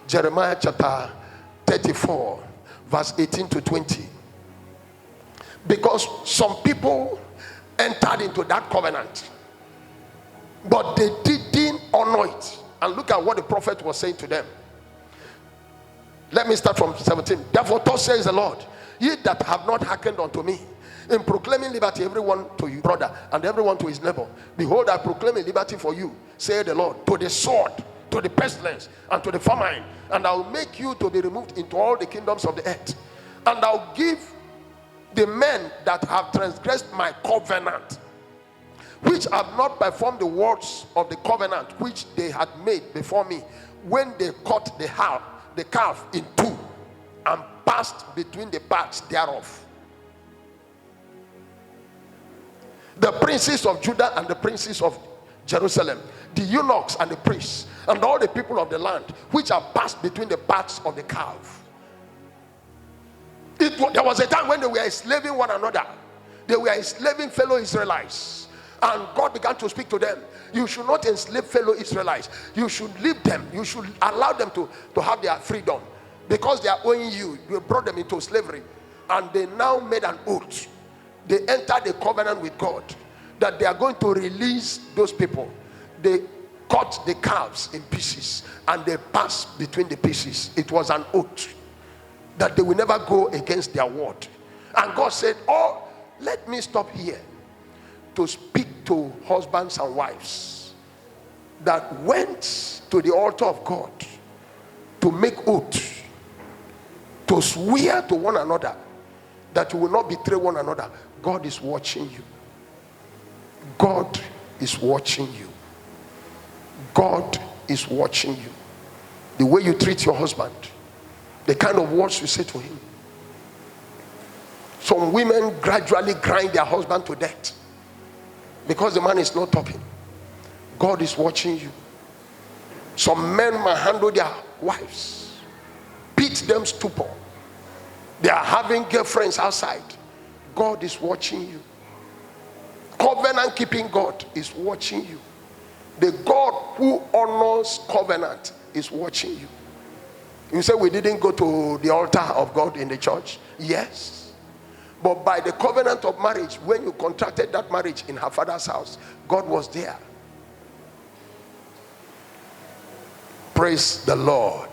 Jeremiah chapter 34, verse 18 to 20. Because some people entered into that covenant, but they didn't honor it. And look at what the prophet was saying to them. Let me start from 17. Therefore, thus says the Lord, ye that have not hearkened unto me, in proclaiming liberty, everyone to his brother and everyone to his neighbor. Behold, I proclaim a liberty for you, saith the Lord, to the sword, to the pestilence, and to the famine. And I will make you to be removed into all the kingdoms of the earth. And I'll give the men that have transgressed my covenant, which have not performed the words of the covenant which they had made before me, when they cut the calf in two and passed between the parts thereof. The princes of Judah and the princes of Jerusalem, the eunuchs and the priests, and all the people of the land, which have passed between the parts of the calf. There was a time when they were enslaving one another. They were enslaving fellow Israelites. And God began to speak to them. You should not enslave fellow Israelites. You should leave them. You should allow them to have their freedom. Because they are owing you. You brought them into slavery. And they now made an oath. They entered a covenant with God that they are going to release those people. They cut the calves in pieces and they passed between the pieces. It was an oath that they will never go against their word. And God said, oh, let me stop here to speak to husbands and wives that went to the altar of God to make oath, to swear to one another that you will not betray one another. God is watching you. God is watching you. God is watching you. The way you treat your husband, the kind of words you say to him. Some women gradually grind their husband to death because the man is not talking. God is watching you. Some men manhandle their wives, beat them stupor. They are having girlfriends outside. God is watching you. Covenant keeping God is watching you. The God who honors covenant is watching you. You say we didn't go to the altar of God in the church. Yes. But by the covenant of marriage, when you contracted that marriage in her father's house, God was there. Praise the Lord.